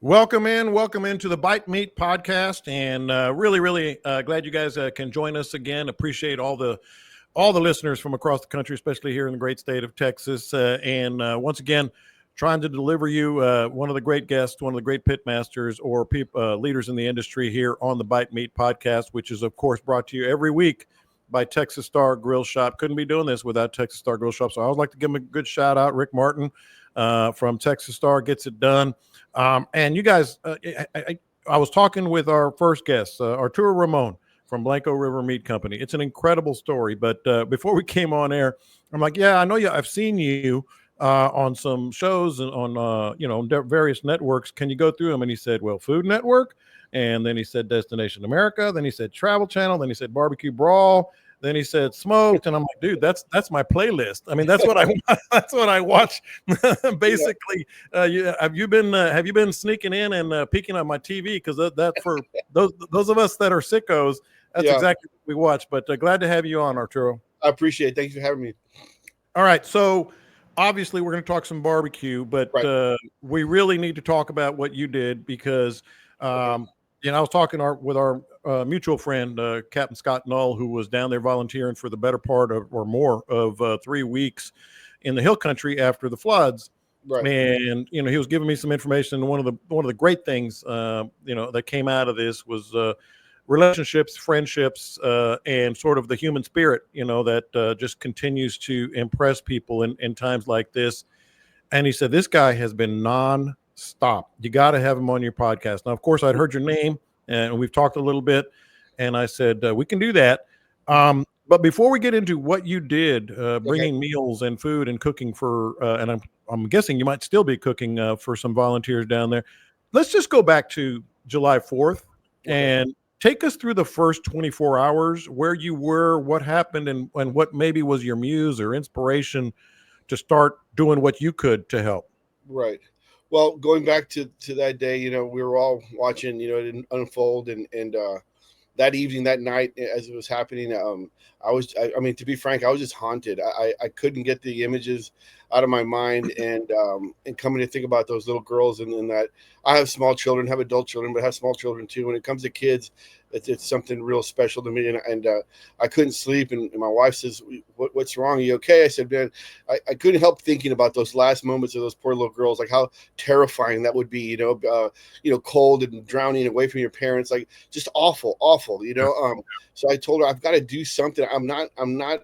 Welcome into the Bite Meat podcast, and really glad you guys can join us again. Appreciate all the listeners from across the country, especially here in the great state of Texas. And once again, trying to deliver you one of the great guests, one of the great pitmasters or leaders in the industry here on the Bite Meat podcast, which is of course brought to you every week by Texas Star Grill Shop. Couldn't be doing this without Texas Star Grill Shop, so I would like to give him a good shout out. Rick Martin from Texas Star gets it done. And you guys, I was talking with our first guest, Arturo Ramon from Blanco River Meat Company. It's an incredible story. But before we came on air, I'm like, yeah, I know you. I've seen you on some shows and on various networks. Can you go through them? And he said, well, Food Network. And then he said Destination America. Then he said Travel Channel. Then he said Barbecue Brawl. Then he said Smoked, and I'm like, dude, that's my playlist. I mean, that's what I watch. Basically, have you been sneaking in and peeking on my TV? Because that for those of us that are sickos, that's exactly what we watch. But glad to have you on, Arturo. I appreciate it. Thanks for having me. All right, so obviously we're going to talk some barbecue, but we really need to talk about what you did because. I was talking with our mutual friend, Captain Scott Null, who was down there volunteering for the better part of or more of 3 weeks in the hill country after the floods. Right. And, he was giving me some information. One of the great things, that came out of this was relationships, friendships, and sort of the human spirit, that just continues to impress people in times like this. And he said, this guy has been stop. You got to have him on your podcast. Now, of course, I'd heard your name and we've talked a little bit, and I said, we can do that. But before we get into what you did, bringing meals and food and cooking for, and I'm guessing you might still be cooking for some volunteers down there. Let's just go back to July 4th and take us through the first 24 hours, where you were, what happened, and what maybe was your muse or inspiration to start doing what you could to help. Right. Well, going back to that day, we were all watching, it unfold, and that evening, that night, as it was happening, to be frank, I was just haunted. I couldn't get the images out of my mind, and coming to think about those little girls, and that I have small children, have adult children, but have small children too. When it comes to kids, it's something real special to me, and I couldn't sleep, and my wife says, what's wrong? Are you okay? I said, man, I couldn't help thinking about those last moments of those poor little girls, like how terrifying that would be, cold and drowning away from your parents, like just awful. So I told her, I've got to do something. I'm not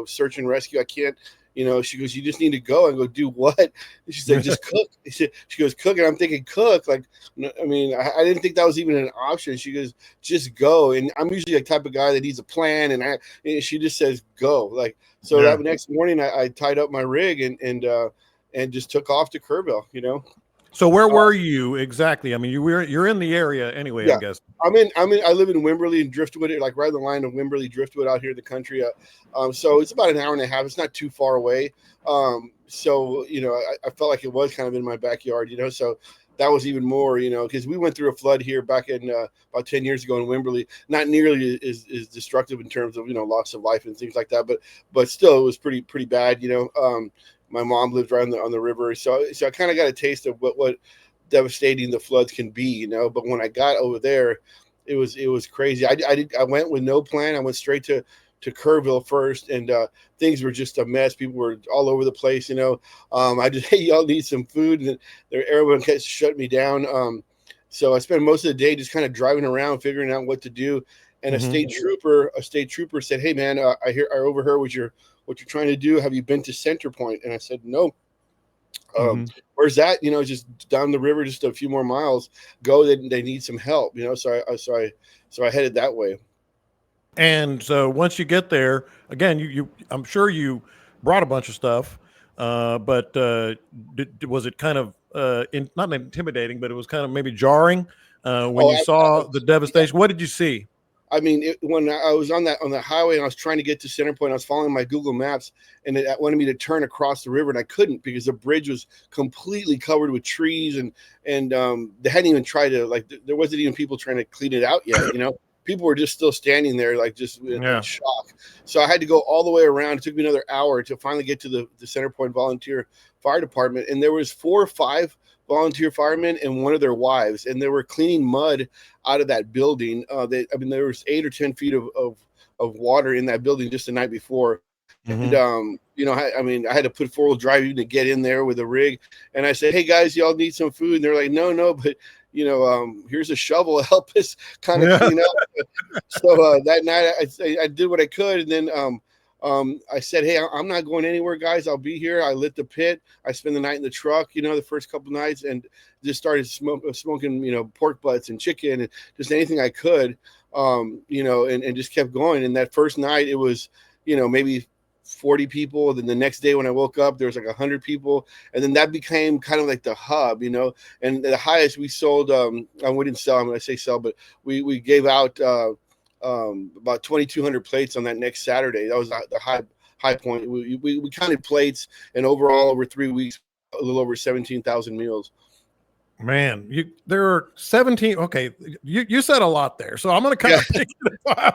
search and rescue. I can't. She goes, you just need to go. And go, do what? And she said, just cook. She goes, cook. And I'm thinking, cook? Like, I mean, I didn't think that was even an option. She goes, just go. And I'm usually the type of guy that needs a plan. And she just says, go. Like, so that next morning I tied up my rig and just took off to Kerrville, So where were you exactly? I mean, you're in the area anyway, I guess. I live in Wimberley and Driftwood, like right on the line of Wimberley, Driftwood out here in the country. So it's about an hour and a half. It's not too far away. So, I felt like it was kind of in my backyard, so that was even more, because we went through a flood here back in about 10 years ago in Wimberley, not nearly as destructive in terms of, loss of life and things like that. But still, it was pretty bad, My mom lived right on the river, so I kind of got a taste of what devastating the floods can be, But when I got over there, it was crazy. I went with no plan. I went straight to Kerrville first, and things were just a mess. People were all over the place, I just, hey, y'all need some food, and everyone kept shut me down. So I spent most of the day just kind of driving around, figuring out what to do. And a state trooper said, "Hey, man, I overheard what you're trying to do. Have you been to Center Point?" And I said, "No." Where's that? Just down the river, just a few more miles. Go. They need some help. So I headed that way. And so once you get there, again, you I'm sure you brought a bunch of stuff, but was it kind of not intimidating, but it was kind of maybe jarring when you saw the devastation? What did you see? I mean, when I was on the highway and I was trying to get to Center Point, I was following my Google Maps, and it wanted me to turn across the river, and I couldn't because the bridge was completely covered with trees, and they hadn't even tried to, there wasn't even people trying to clean it out yet. People were just still standing there, like just in shock. So I had to go all the way around. It took me another hour to finally get to the Center Point Volunteer fire department, and there was 4 or 5 volunteer firemen and one of their wives, and they were cleaning mud out of that building. There was 8 or 10 feet of water in that building just the night before. And, I had to put 4-wheel drive even to get in there with a rig. And I said, hey, guys, y'all need some food? And they're like, no, but, here's a shovel. Help us kind of clean up. So that night I did what I could. And then I said, hey, I'm not going anywhere, guys. I'll be here. I lit the pit. I spent the night in the truck, the first couple of nights, and just started smoking, pork butts and chicken and just anything I could, and just kept going. And that first night it was, maybe 40 people. Then the next day when I woke up, there was like 100 people. And then that became kind of like the hub, and the highest we sold, I wouldn't sell, I say sell, but we gave out about 2,200 plates on that next Saturday. That was the high point. We counted plates, and overall over 3 weeks, a little over 17,000 meals. Man, there are 17. Okay, you said a lot there, so I'm going to kind of pick it apart.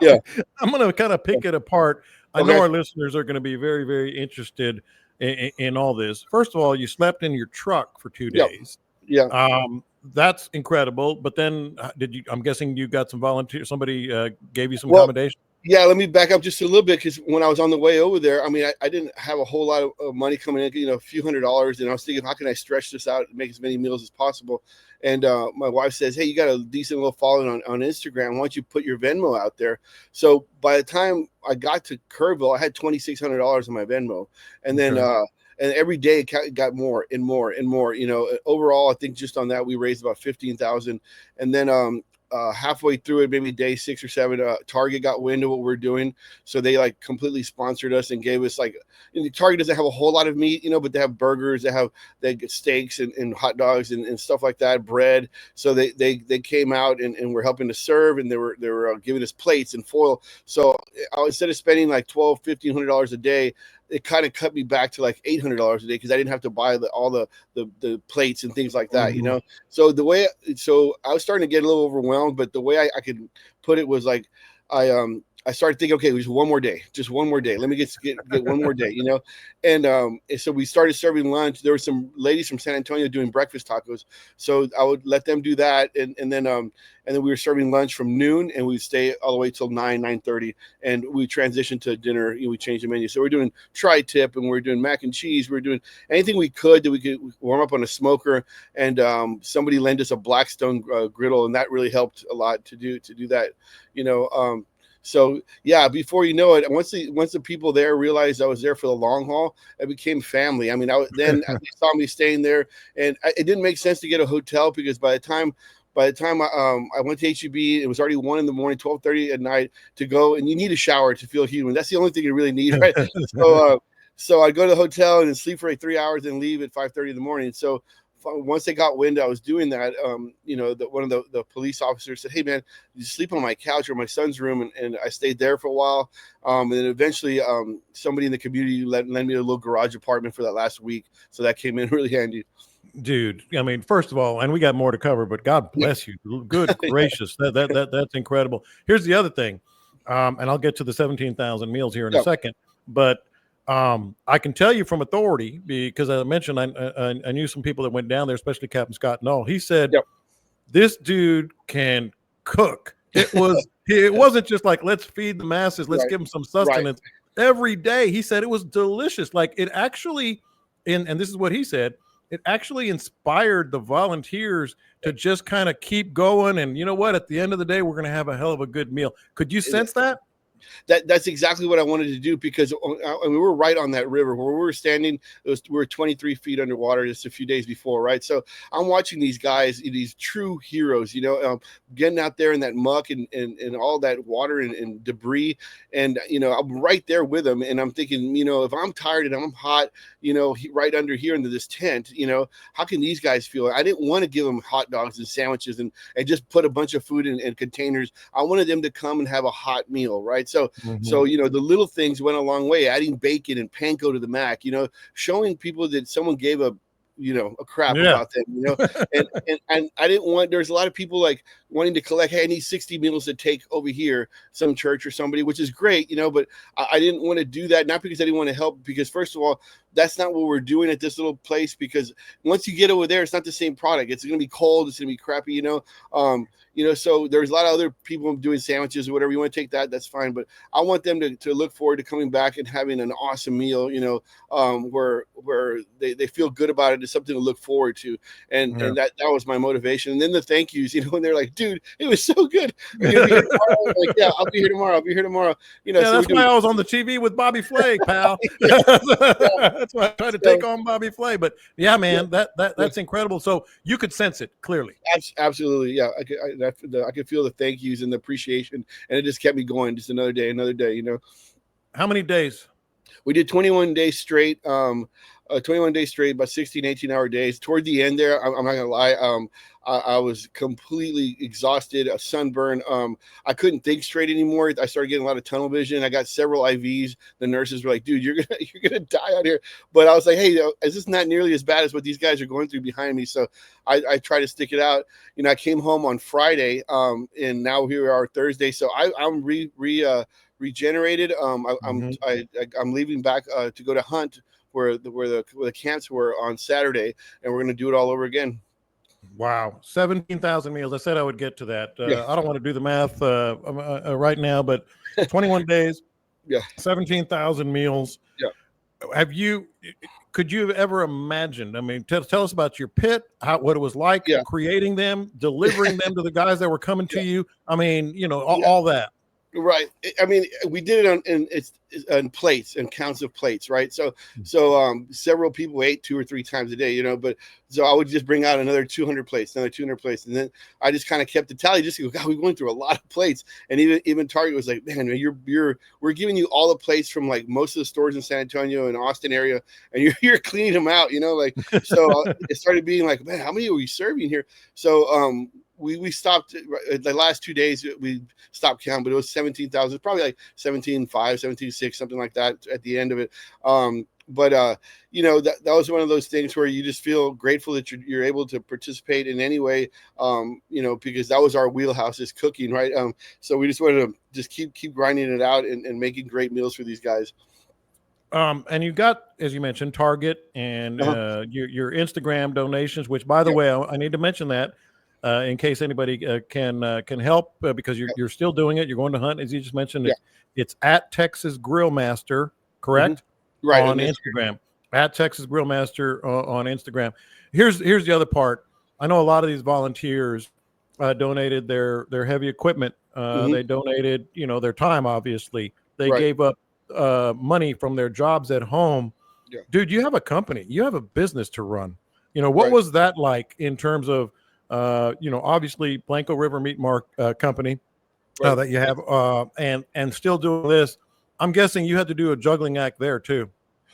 I'm going to kind of pick it apart. I know our listeners are going to be very, very interested in all this. First of all, you slept in your truck for 2 days. That's incredible. But then I'm guessing you got some volunteers. Somebody gave you some accommodation. Yeah, let me back up just a little bit, because when I was on the way over there, I didn't have a whole lot of money coming in, a few $100s, and I was thinking, how can I stretch this out and make as many meals as possible? And my wife says, hey, you got a decent little following on Instagram. Why don't you put your Venmo out there? So by the time I got to Kerrville, I had $2,600 on my Venmo, and then and every day it got more and more and more. Overall, I think just on that we raised about 15,000, and then halfway through it, maybe day 6 or 7, Target got wind of what we're doing, so they like completely sponsored us and gave us Target doesn't have a whole lot of meat, but they have burgers, they get steaks and hot dogs and stuff like that, bread. So they came out and were helping to serve, and they were giving us plates and foil. So instead of spending like $1,200-$1,500 a day, it kind of cut me back to like $800 a day, because I didn't have to buy all the plates and things like that, So I was starting to get a little overwhelmed, but the way I could put it was like, I started thinking, okay, just one more day. Let me get one more day, And so we started serving lunch. There were some ladies from San Antonio doing breakfast tacos, so I would let them do that, and then we were serving lunch from noon, and we'd stay all the way till 9:30, and we transitioned to dinner. We changed the menu, so we're doing tri-tip, and we're doing mac and cheese. We're doing anything we could that we could warm up on a smoker, and somebody lent us a Blackstone griddle, and that really helped a lot to do that, So yeah, before you know it, once the people there realized I was there for the long haul, it became family. Then they saw me staying there, and it didn't make sense to get a hotel, because by the time I went to HEB, it was already 1 a.m, 12:30 at night to go, and you need a shower to feel human. That's the only thing you really need, right? So I go to the hotel and sleep for like 3 hours and leave at 5:30 in the morning. So once they got wind I was doing that, one of the police officers said, hey man, you sleep on my couch or my son's room, and I stayed there for a while, and then eventually somebody in the community lent me a little garage apartment for that last week, so that came in really handy. Dude, first of all, and we got more to cover, but God bless you. Good gracious. That's incredible. Here's the other thing. And I'll get to the 17,000 meals here in a second, but I can tell you from authority, because as I mentioned, I knew some people that went down there, especially Captain Scott Null. He said, this dude can cook. It wasn't just like, let's feed the masses. Let's give them some sustenance every day. He said it was delicious. Like it actually, and this is what he said, it actually inspired the volunteers to just kind of keep going. And you know what? At the end of the day, we're going to have a hell of a good meal. Could you sense that? That's exactly what I wanted to do, because we were right on that river where we were standing. We were 23 feet underwater just a few days before, right? So I'm watching these guys, these true heroes, getting out there in that muck and all that water and debris, and I'm right there with them, and I'm thinking, if I'm tired and I'm hot, right under here into this tent, how can these guys feel? I didn't want to give them hot dogs and sandwiches and just put a bunch of food in containers. I wanted them to come and have a hot meal, right? So the little things went a long way, adding bacon and panko to the mac, showing people that someone gave a crap about them, and I didn't want, there's a lot of people like wanting to collect, hey, I need 60 meals to take over here, some church or somebody, which is great, but I didn't want to do that, not because I didn't want to help, because first of all, that's not what we're doing at this little place, because once you get over there, it's not the same product. It's going to be cold. It's going to be crappy, so there's a lot of other people doing sandwiches or whatever. You want to take that, that's fine. But I want them to look forward to coming back and having an awesome meal, where they feel good about it. It's something to look forward to. And that was my motivation. And then the thank yous, when they're like, dude, it was so good. Are you gonna be here tomorrow? I'm like, yeah, I'll be here tomorrow. I'll be here tomorrow. So that's why I was on the TV with Bobby Flay, pal. That's why I tried to take on Bobby Flay. But yeah, man, that's incredible. So you could sense it clearly. Absolutely, yeah. I could feel the thank yous and the appreciation, and it just kept me going. Just another day. How many days? We did 21 days straight. 21 days straight, about 16, 18-hour days. Toward the end there, I'm not gonna lie, I was completely exhausted, a sunburn. I couldn't think straight anymore. I started getting a lot of tunnel vision. I got several IVs. The nurses were like, "Dude, you're gonna die out here." But I was like, "Hey, is this not nearly as bad as what these guys are going through behind me?" So I try to stick it out. I came home on Friday, and now here we are Thursday. So I'm regenerated. I'm leaving back to go to hunt where the camps were on Saturday, and we're going to do it all over again. Wow. 17,000 meals. I said I would get to that. I don't want to do the math right now, but 21 days, 17,000 meals. Yeah. Could you have ever imagined? I mean, tell us about your pit, what it was like creating them, delivering them to the guys that were coming to you. I mean, all that. Right. I mean, we did it on plates and counts of plates, right? So several people ate 2 or 3 times a day, but so I would just bring out another 200 plates, and then I just kind of kept the tally. Just go, God, we're going through a lot of plates, and even Target was like, man, we're giving you all the plates from like most of the stores in San Antonio and Austin area, and you're cleaning them out, so it started being like, man, how many are we serving here? So we stopped the last 2 days. We stopped counting, but it was 17,000, probably like 17.5, 17.6, something like that at the end of it. But that was one of those things where you just feel grateful that you're able to participate in any way, because that was our wheelhouse, is cooking, right? So we just wanted to just keep grinding it out and making great meals for these guys. And you've got, as you mentioned, Target and your Instagram donations, which, by the way, I need to mention that. In case anybody can help, because you're still doing it. You're going to hunt, as you just mentioned. It's at Texas Grill Master, correct? Mm-hmm. Right, on Instagram. At Texas Grill Master on Instagram. Here's the other part. I know a lot of these volunteers donated their heavy equipment. They donated, their time. Obviously, they gave up money from their jobs at home. Yeah. Dude, you have a company. You have a business to run. What was that like in terms of obviously Blanco River Meat Mark Company that you have, and still doing this? I'm guessing you had to do a juggling act there too.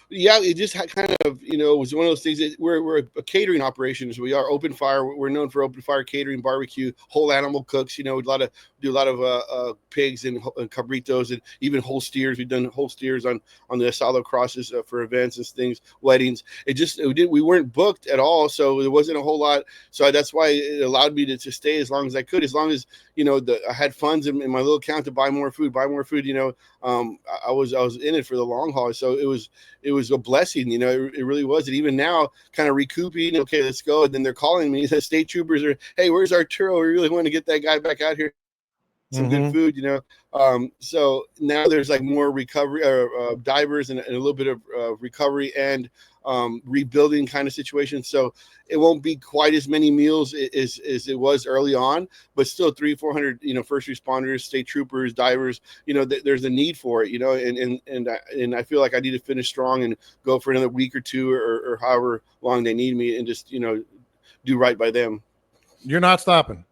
Yeah, it just kind of, it was one of those things that we're a catering operation. So we are open fire. We're known for open fire catering, barbecue, whole animal cooks. Do a lot of pigs and cabritos, and even whole steers. We've done whole steers on the asado crosses for events and things, weddings. We weren't booked at all, so there wasn't a whole lot. So that's why it allowed me to stay as long as I could, as long as I had funds in my little account to buy more food. I was in it for the long haul. So it was a blessing, it really was. And even now, kind of recouping, okay, let's go. And then they're calling me, the state troopers are, hey, where's Arturo? We really want to get that guy back out here. Some good food, so now there's like more recovery, divers and a little bit of recovery and rebuilding kind of situation. So it won't be quite as many meals as it was early on, but still 300-400, first responders, state troopers, divers, there's a need for it, and I feel like I need to finish strong and go for another week or two or however long they need me, and just, do right by them. You're not stopping.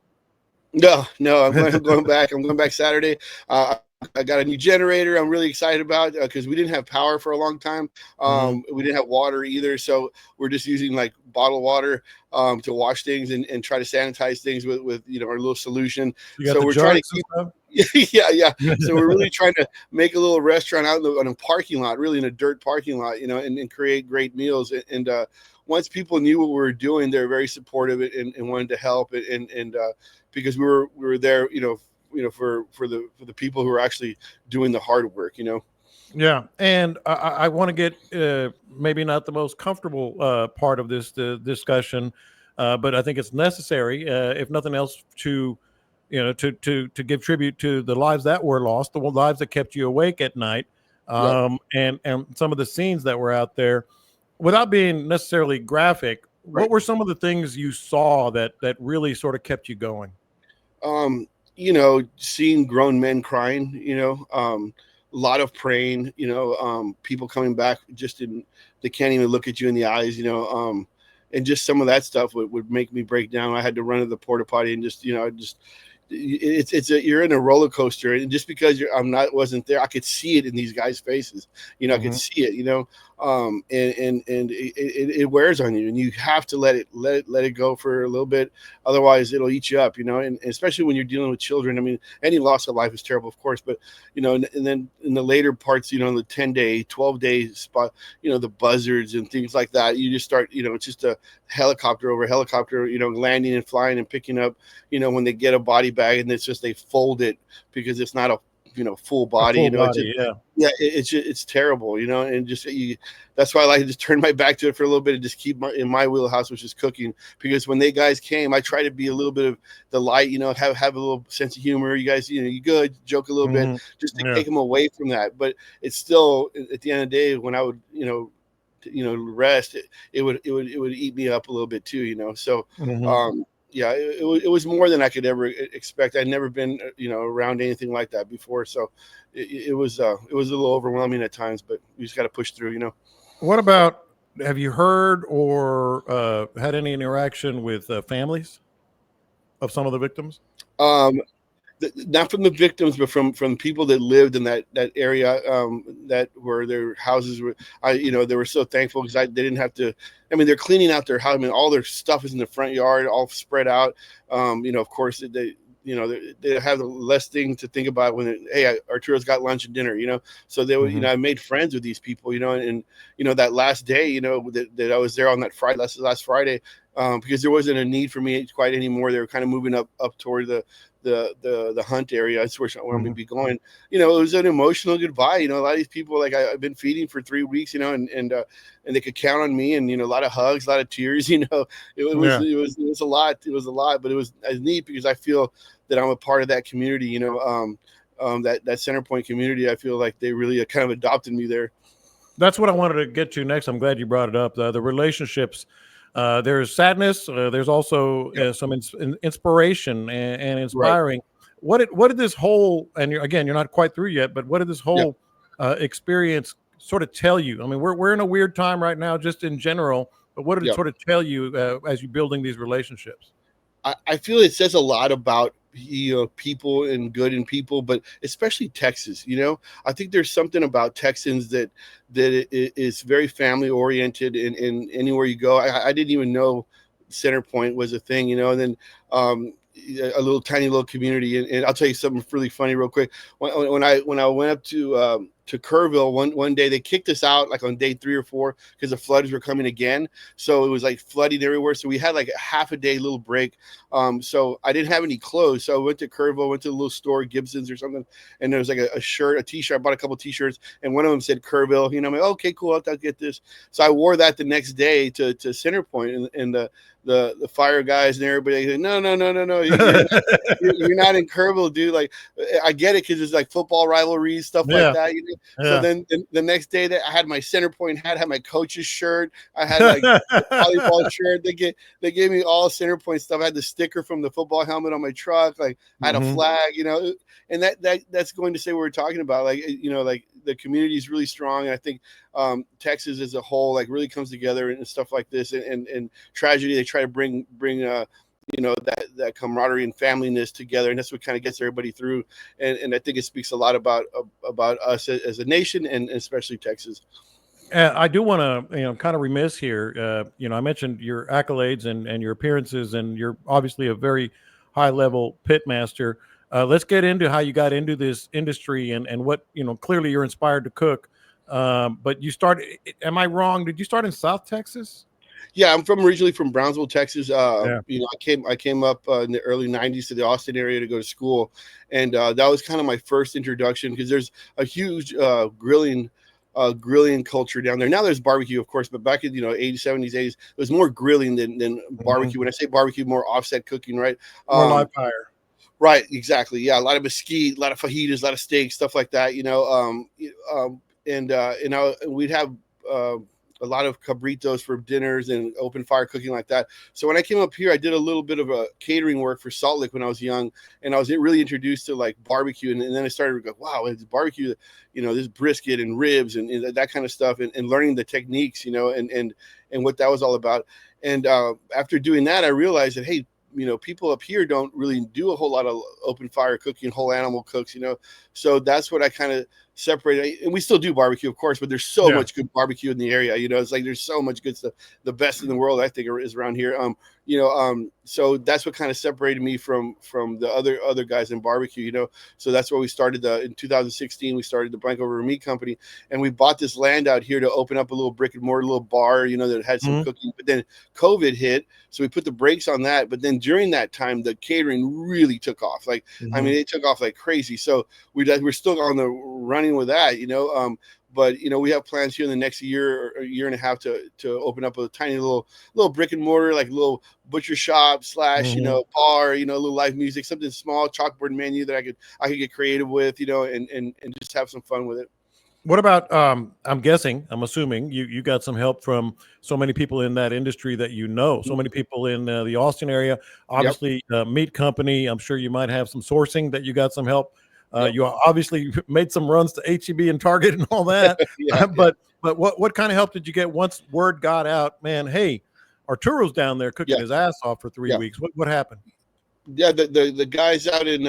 No, I'm going back. I'm going back Saturday. I got a new generator I'm really excited about, because we didn't have power for a long time. We didn't have water either. So we're just using like bottled water to wash things and try to sanitize things with our little solution. So we're trying to keep. Yeah. So we're really trying to make a little restaurant out in a parking lot, really in a dirt parking lot, and create great meals. And once people knew what we were doing, they're very supportive and wanted to help. And because we were there, for the people who are actually doing the hard work, Yeah, and I want to get maybe not the most comfortable part of this discussion, but I think it's necessary, if nothing else, to to give tribute to the lives that were lost, the lives that kept you awake at night, Yep. and some of the scenes that were out there. Without being necessarily graphic, what Right. were some of the things you saw that really sort of kept you going? Um, seeing grown men crying, a lot of praying, people coming back just in, they can't even look at you in the eyes, and just some of that stuff would make me break down. I had to run to the porta potty and just, you're in a roller coaster, and just because I'm not wasn't there, I could see it in these guys' faces. I could Hmm. see it. And it wears on you, and you have to let it go for a little bit, otherwise it'll eat you up. And especially when you're dealing with children. I mean, any loss of life is terrible, of course, but and then in the later parts, the 10-day, 12-day spot, the buzzards and things like that, you just start, it's just a helicopter over helicopter, landing and flying and picking up, when they get a body bag, and it's just they fold it because it's not a full A body. full It's just, body, yeah. yeah, it's terrible. And just that's why I like to just turn my back to it for a little bit and just keep in my wheelhouse, which is cooking. Because when they guys came, I try to be a little bit of the light, have a little sense of humor. You guys, you good, joke a little bit, Hmm. just to Yeah. take them away from that. But it's still, at the end of the day, when I would rest, it would eat me up a little bit too. So Hmm. um yeah, it was more than I could ever expect. I'd never been around anything like that before, so it was a little overwhelming at times, but we just got to push through. What about, have you heard or had any interaction with families of some of the victims? um not from the victims, but from people that lived in that area, that where their houses were. They were so thankful because they didn't have to. I mean, they're cleaning out their house. I mean, all their stuff is in the front yard, all spread out. Of course, they have less thing to think about when hey, Arturo's got lunch and dinner. So they were. Hmm. I made friends with these people. And that last day, that I was there on that Friday, last Friday. Because there wasn't a need for me quite anymore. They were kind of moving up toward the hunt area. That's where I'm going to Hmm. be going. It was an emotional goodbye. A lot of these people, like I've been feeding for 3 weeks, and they could count on me, and a lot of hugs, a lot of tears. It was Yeah. it was it was a lot. It was a lot, but it was neat because I feel that I'm a part of that community. That Center Point community. I feel like they really kind of adopted me there. That's what I wanted to get to next. I'm glad you brought it up. The relationships. There's sadness. There's also Yep. some inspiration and Right. inspiring. What did this whole, and again, you're not quite through yet, but what did this Yeah. whole experience sort of tell you? I mean, we're in a weird time right now, just in general. But what did it Yeah. sort of tell you as you building these relationships? I feel it says a lot about people and good in people, but especially Texas. I think there's something about Texans that is very family oriented, and anywhere you go, I didn't even know Center Point was a thing. And then a little tiny little community, and I'll tell you something really funny real quick. When I went up to Kerrville one day, they kicked us out like on day 3 or 4 because the floods were coming again. So it was like flooding everywhere. So we had like a half a day little break. So I didn't have any clothes. So I went to Kerrville, went to the little store, Gibson's or something, and there was like a shirt, a t-shirt. I bought a couple t-shirts, and one of them said Kerrville. I'm like, okay, cool, I'll get this. So I wore that the next day to Center Point, and the fire guys and everybody said, no, you're not in Kerrville, dude. Like, I get it because it's like football rivalries, stuff like Yeah, that. So yeah. then the next day, that I had my Center Point hat, had my coach's shirt, I had like the volleyball shirt. They gave me all Center Point stuff. I had the sticker from the football helmet on my truck. Like, I had a Hmm. flag, and that's going to say what we're talking about. Like, like the community is really strong. I think Texas as a whole like really comes together and stuff like this, and tragedy. They try to bring that camaraderie and familyness together, and that's what kind of gets everybody through. And I think it speaks a lot about us as a nation, and especially Texas. I do want to, kind of remiss here. I mentioned your accolades and your appearances, and you're obviously a very high level pitmaster. Let's get into how you got into this industry and what, clearly you're inspired to cook. But you started, am I wrong? Did you start in South Texas? Yeah, I'm originally from Brownsville, Texas. Yeah. You know, I came up in the early '90s to the Austin area to go to school, and that was kind of my first introduction because there's a huge grilling culture down there. Now there's barbecue, of course, but back in, you know, '80s, '70s, '80s, there's more grilling than barbecue. When I say barbecue, more offset cooking, right? More live fire. Right, exactly. Yeah, a lot of mesquite, a lot of fajitas, a lot of steaks, stuff like that. You know, we'd have uh, a lot of cabritos for dinners and open fire cooking like that. So when I came up here, I did a little bit of a catering work for Salt Lake when I was young, and I was really introduced to like barbecue, and then I started to go, wow, it's barbecue, you know, this brisket and ribs and that kind of stuff, and learning the techniques, you know, and what that was all about. And after doing that, I realized that, hey, you know, people up here don't really do a whole lot of open fire cooking, whole animal cooks, you know. So that's what I kind of separated. And we still do barbecue, of course, but there's so much good barbecue in the area. You know, it's like there's so much good stuff. The best in the world, I think, is around here. So that's what kind of separated me from the other guys in barbecue. You know, so that's why we started in 2016. We started the Blanco River Meat Company, and we bought this land out here to open up a little brick and mortar, little bar, you know, that had some cooking. But then COVID hit, so we put the brakes on that. But then during that time, the catering really took off. Like, I mean, it took off like crazy. So we're still on the running with that, you know. But you know, we have plans here in the next year or a year and a half to open up a tiny little brick and mortar, like a little butcher shop / you know, bar, you know, a little live music, something small, chalkboard menu that I could get creative with, you know, and just have some fun with it. What about, I'm assuming you got some help from so many people in that industry that, you know, so many people in the Austin area, obviously, meat company. I'm sure you might have some sourcing that you got some help. You obviously made some runs to HEB and Target and all that. But what kind of help did you get once word got out, man, hey, Arturo's down there cooking his ass off for 3 weeks. What happened? Yeah, the guys out in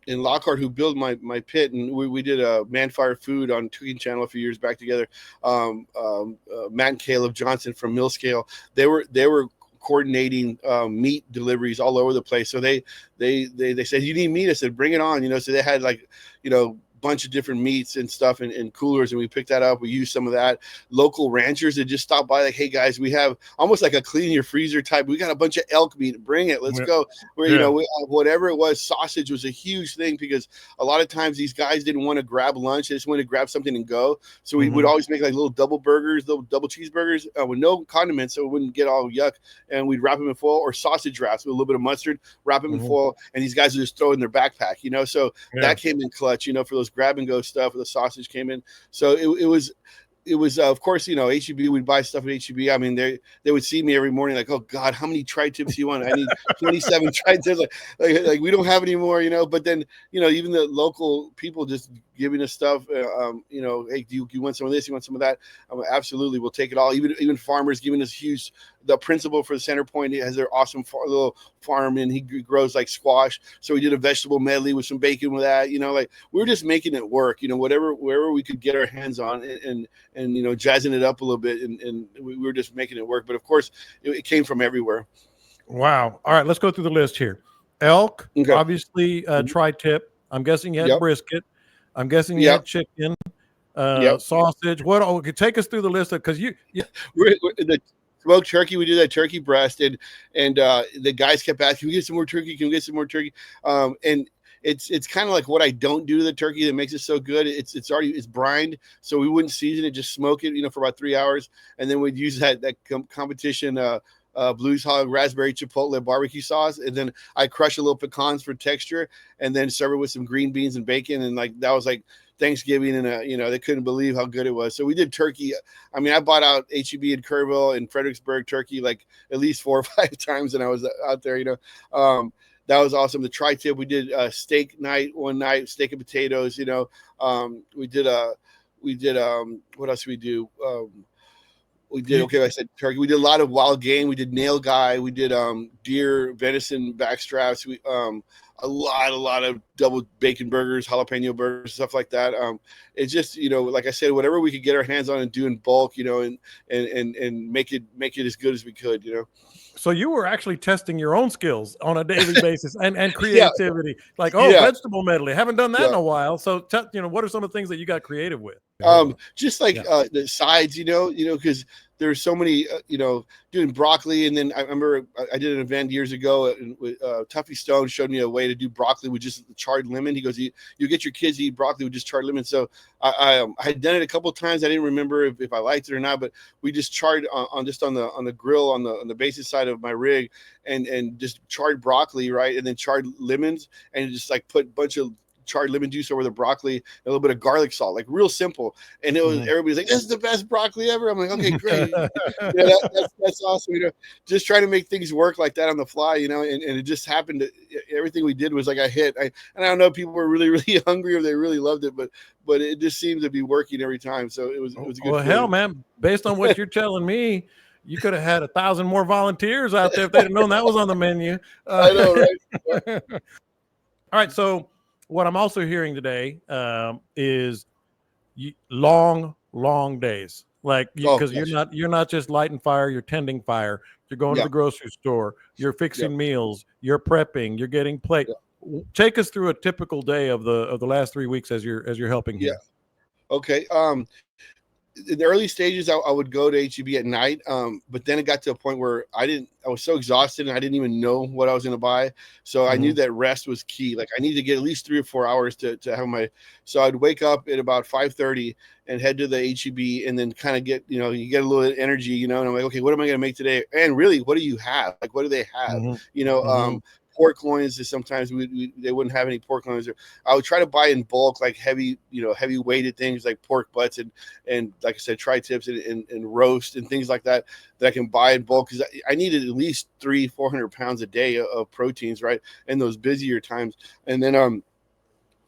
Lockhart who built my pit, and we did a Man-Fire Food on Cooking Channel a few years back together. Matt and Caleb Johnson from Millscale, they were coordinating meat deliveries all over the place. So they said, you need meat? I said, bring it on. You know, so they had, like, you know, bunch of different meats and stuff and coolers, and we picked that up. We used some of that. Local ranchers that just stopped by, like, hey guys, we have almost like a clean your freezer type. We got a bunch of elk meat. Bring it. Let's go. Where you know, whatever it was, sausage was a huge thing because a lot of times these guys didn't want to grab lunch; they just wanted to grab something and go. So we would always make like little double burgers, little double cheeseburgers with no condiments, so it wouldn't get all yuck. And we'd wrap them in foil, or sausage wraps with a little bit of mustard, wrap them in foil, and these guys would just throw it in their backpack. You know, so that came in clutch. You know, for those grab and go stuff. The sausage came in, so it was of course, you know, HEB, we'd buy stuff at HEB. I mean, they would see me every morning like, oh God, how many tri-tips do you want? I need 27 tri-tips. Like we don't have any more, you know. But then, you know, even the local people just giving us stuff, you know, hey, do you want some of this? You want some of that? Absolutely, we'll take it all. Even farmers giving us huge. The principal for the Center Point has their awesome little farm, and he grows like squash. So we did a vegetable medley with some bacon with that. You know, like we were just making it work. You know, wherever we could get our hands on, and you know, jazzing it up a little bit, and we were just making it work. But of course, it came from everywhere. Wow. All right, let's go through the list here. Elk, obviously, tri-tip. I'm guessing you had brisket. I'm guessing you had chicken, sausage. What? Take us through the list because we're the smoked turkey. We did that turkey breast, and the guys kept asking, "Can we get some more turkey? Can we get some more turkey?" And it's kind of like what I don't do to the turkey that makes it so good. It's brined, so we wouldn't season it, just smoke it, you know, for about 3 hours, and then we'd use that competition Blues Hog raspberry chipotle barbecue sauce, and then I crush a little pecans for texture, and then serve it with some green beans and bacon, and like that was like Thanksgiving, and you know, they couldn't believe how good it was. So we did turkey. I mean, I bought out HEB in Kerrville and Fredericksburg turkey like at least 4 or 5 times when I was out there, you know. That was awesome. The tri-tip, we did steak night one night, steak and potatoes, you know. We did what else did we do? We did, okay, I said turkey. We did a lot of wild game. We did nail guy. We did deer, venison backstraps. We a lot of double bacon burgers, jalapeno burgers, stuff like that. It's just, you know, like I said, whatever we could get our hands on and do in bulk, you know, and make it as good as we could, you know. So you were actually testing your own skills on a daily basis and creativity. Like, vegetable medley. Haven't done that in a while. So, you know, what are some of the things that you got creative with? Just like the sides, you know, because there's so many, doing broccoli. And then I remember I did an event years ago with Tuffy Stone showed me a way to do broccoli with just charred lemon. He goes, you get your kids to eat broccoli with just charred lemon. So I had done it a couple of times. I didn't remember if I liked it or not, but we just charred on the grill on the basis side of my rig, and just charred broccoli, right, and then charred lemons, and just like put a bunch of charred lemon juice over the broccoli, and a little bit of garlic salt, like real simple. And it was everybody's like, "This is the best broccoli ever." I'm like, "Okay, great." That's awesome. Just trying to make things work like that on the fly, and it just happened. Everything we did was like a hit. And I don't know if people were really, really hungry or they really loved it, but it just seemed to be working every time. So it was a good feeling. Hell, man, based on what you're telling me, you could have had 1,000 more volunteers out there if they'd have known that was on the menu. I know, right? All right. So what I'm also hearing today is long days, like because you're not just lighting fire, you're tending fire. You're going to the grocery store, you're fixing meals, you're prepping, you're getting plate. Take us through a typical day of the last 3 weeks as you're helping here. Okay. In the early stages, I would go to HEB at night, but then it got to a point where I was so exhausted and I didn't even know what I was going to buy. So I knew that rest was key. Like I need to get at least 3 or 4 hours to have so I'd wake up at about 5:30 and head to the HEB, and then kind of get, you get a little energy, and I'm like, okay, what am I going to make today? And really, what do you have? Like, what do they have? Pork loins is sometimes they wouldn't have any pork loins. I would try to buy in bulk, like heavy weighted things like pork butts and like I said, tri-tips and roast and things like that I can buy in bulk, because I needed at least 300-400 pounds a day of proteins, right, in those busier times. And then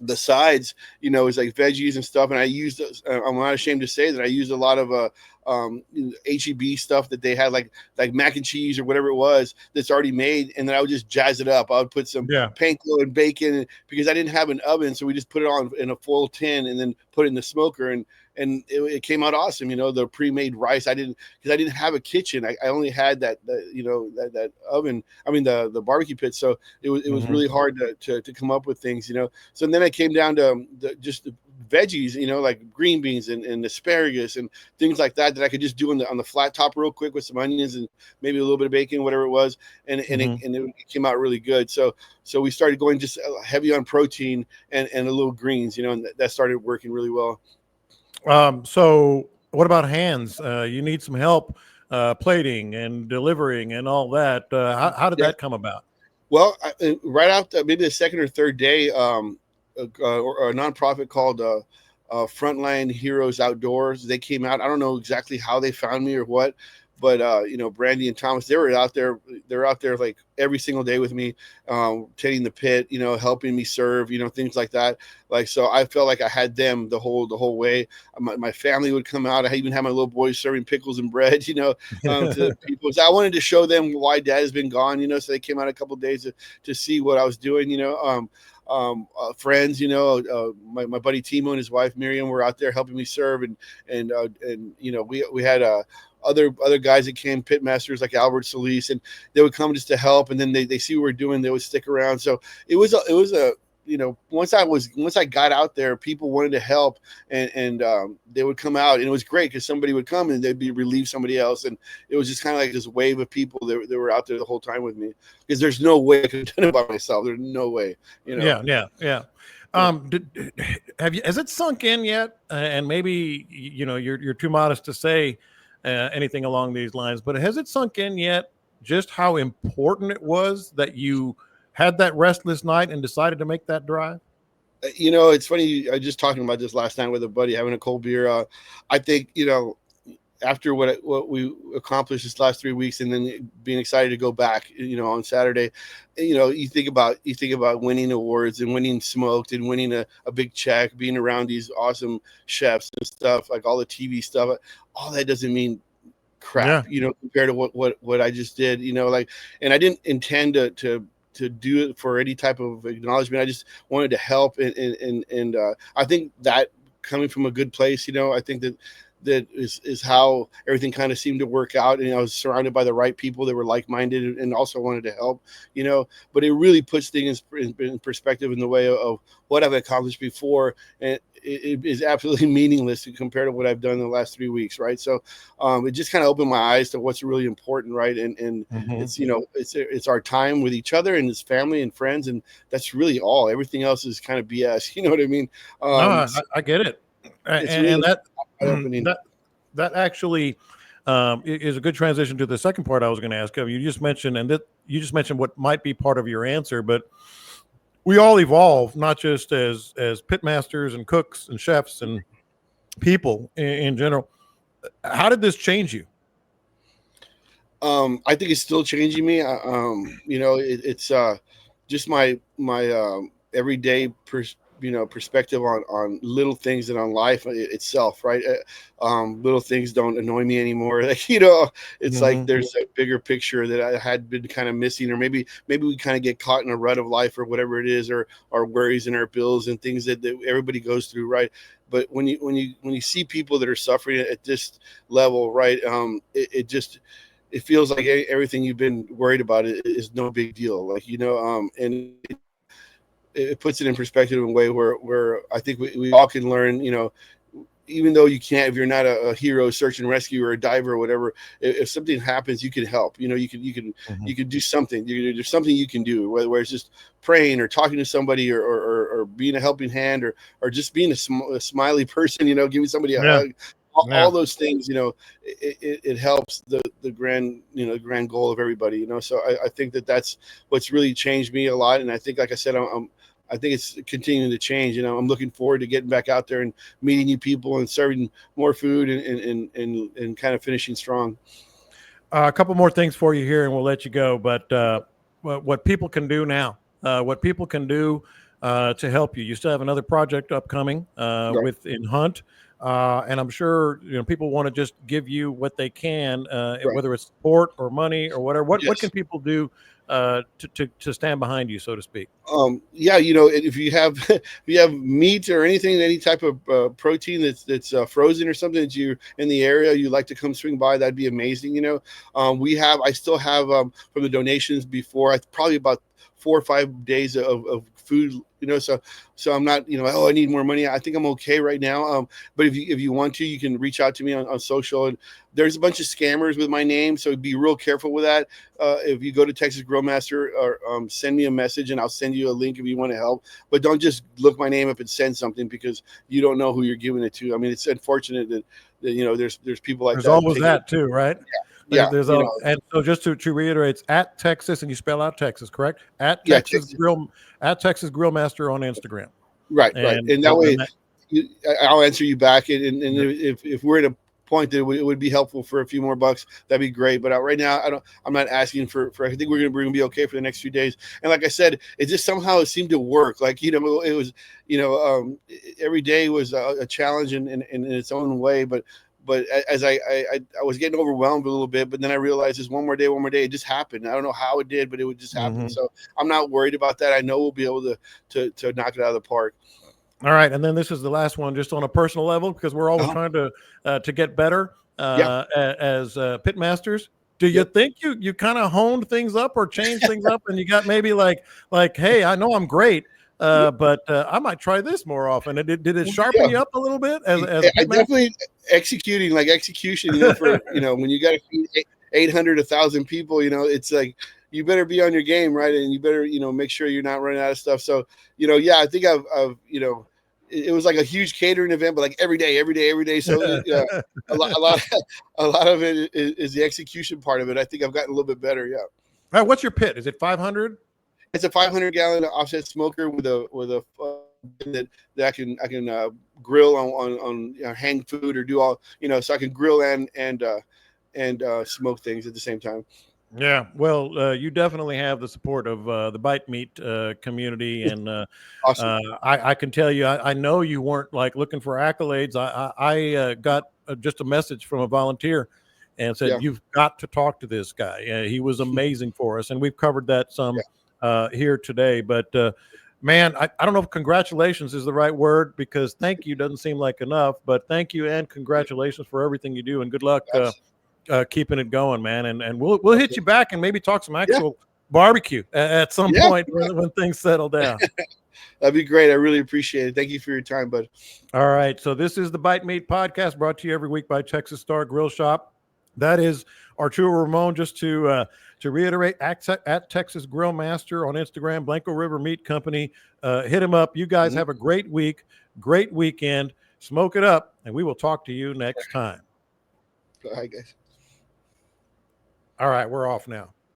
the sides, is like veggies and stuff. And I used, I'm not ashamed to say that I used a lot of HEB stuff that they had, like mac and cheese or whatever it was that's already made. And then I would just jazz it up. I would put some panko and bacon, because I didn't have an oven. So we just put it on in a foil tin and then put it in the smoker, and it came out awesome. The pre-made rice, because I didn't have a kitchen. I only had that oven. I mean the barbecue pit. So it was really hard to come up with things. So then it came down to just the veggies, like green beans and asparagus and things like that I could just do on the flat top real quick with some onions and maybe a little bit of bacon, whatever it was, and it came out really good. So we started going just heavy on protein and a little greens, and that started working really well. So what about hands? You need some help plating and delivering and all that. How did that come about? Well, right out maybe the second or third day, a nonprofit called Frontline Heroes Outdoors, they came out. I don't know exactly how they found me or what, but Brandy and Thomas, they were out there. They're out there like every single day with me, tending the pit, helping me serve, things like that. Like, so I felt like I had them the whole way. My family would come out. I even had my little boys serving pickles and bread, to the people. So I wanted to show them why Dad has been gone, so they came out a couple of days to see what I was doing, friends, my buddy Timo and his wife Miriam were out there helping me serve, and we had other guys that came, pitmasters like Albert Solis, and they would come just to help, and then they see what we're doing, they would stick around. So it was a once I got out there, people wanted to help, and they would come out, and it was great because somebody would come and they'd relieve somebody else, and it was just kind of like this wave of people that were out there the whole time with me, because there's no way I could have done it by myself. There's no way, Yeah. Has it sunk in yet? And maybe you're too modest to say anything along these lines, but has it sunk in yet just how important it was that you had that restless night and decided to make that drive? It's funny. I was just talking about this last night with a buddy, having a cold beer. I think, after what we accomplished this last 3 weeks, and then being excited to go back, on Saturday, you think about winning awards and winning smoked and winning a big check, being around these awesome chefs and stuff, like all the TV stuff. All that doesn't mean crap, compared to what I just did, and I didn't intend to do it for any type of acknowledgement. I just wanted to help, and I think that coming from a good place, I think that is how everything kind of seemed to work out. And I was surrounded by the right people that were like-minded and also wanted to help, but it really puts things in perspective in the way of what I've accomplished before. And it is absolutely meaningless compared to what I've done in the last 3 weeks. Right. So it just kind of opened my eyes to what's really important. Right. And it's, it's our time with each other and his family and friends. And that's really all. Everything else is kind of BS. You know what I mean? No, I get it. It's And really that that actually is a good transition to the second part I was going to ask of you. You just mentioned what might be part of your answer, but we all evolve, not just as pitmasters and cooks and chefs and people in general. How did this change you? I think it's still changing me. It's just my everyday perspective on little things and on life itself. Right. Little things don't annoy me anymore. It's like there's a bigger picture that I had been kind of missing, or maybe we kind of get caught in a rut of life or whatever it is, or our worries and our bills and things that everybody goes through. Right. But when you see people that are suffering at this level, right, it feels like everything you've been worried about is no big deal. And it puts it in perspective in a way where I think we all can learn, even though you can't, if you're not a hero, search and rescue, or a diver or whatever, if something happens, you can help. You can do something. There's something you can do, whether it's just praying or talking to somebody, or being a helping hand, or just being a smiley person. Giving somebody a hug. All those things, it helps the grand goal of everybody. So I think that's what's really changed me a lot. And I think, like I said, I think it's continuing to change. I'm looking forward to getting back out there and meeting new people and serving more food and kind of finishing strong. A couple more things for you here, and we'll let you go. But what people can do now, what people can do to help you. You still have another project upcoming Right. in Hunt. And I'm sure people want to just give you what they can, Right. whether it's support or money or whatever. What can Yes. people do to stand behind you, so to speak? If you have if you have meat or anything, any type of protein that's frozen or something that you're in the area, you'd like to come swing by, that'd be amazing. I still have from the donations before, probably about 4 or 5 days of food, so I'm not, I need more money. I think I'm okay right now. But if you want to, you can reach out to me on social. And there's a bunch of scammers with my name, so be real careful with that. If you go to Texas Grill Master, or send me a message and I'll send you a link if you want to help. But don't just look my name up and send something, because you don't know who you're giving it to. I mean, it's unfortunate that there's people like There's that. always that too, right? Yeah. And so just to reiterate, it's at Texas, and you spell out Texas, correct? At Yeah, Texas Grill, at Texas Grill Master on Instagram. Right. And And that way, I'll answer you back. And if we're at a point that it would be helpful for a few more bucks, that'd be great. But right now, I'm not asking for. I think we're gonna be okay for the next few days. And like I said, it just somehow seemed to work. Like it was, every day was a challenge in its own way. But as I was getting overwhelmed a little bit, but then I realized just one more day, it just happened. I don't know how it did, but it would just happen. So I'm not worried about that. I know we'll be able to knock it out of the park. All right, and then this is the last one, just on a personal level, because we're always trying to get better as pitmasters. Do you think you kind of honed things up or changed things up, and you got maybe like, hey, I know I'm great, but I might try this more often? And did it sharpen you up a little bit as a pitmaster? Definitely execution. For when you got to feed 800, 1,000 people, it's like you better be on your game, right? And you better make sure you're not running out of stuff. So I think I've it was like a huge catering event, but like every day. So a lot of it is the execution part of it. I think I've gotten a little bit better. Yeah. All right, what's your pit? Is it 500? It's a 500-gallon offset smoker with a that I can grill on hang food, or do all, so I can grill and smoke things at the same time. Yeah, well, you definitely have the support of the bite meat community, and Awesome. I can tell you, I know you weren't like looking for accolades. I got just a message from a volunteer and said, "You've got to talk to this guy. He was amazing for us," and we've covered that some here today. But Man, I don't know if congratulations is the right word, because thank you doesn't seem like enough, but thank you and congratulations for everything you do, and good luck keeping it going, man. And we'll hit you back and maybe talk some actual barbecue at some point when things settle down. That'd be great. I really appreciate it. Thank you for your time, bud. All right. So this is the Bite Meat Podcast, brought to you every week by Texas Star Grill Shop. That is Arturo Ramon. Just to reiterate, at Texas Grill Master on Instagram, Blanco River Meat Company. Hit him up. You guys have a great week, great weekend. Smoke it up, and we will talk to you next time. All right, guys. All right, we're off now.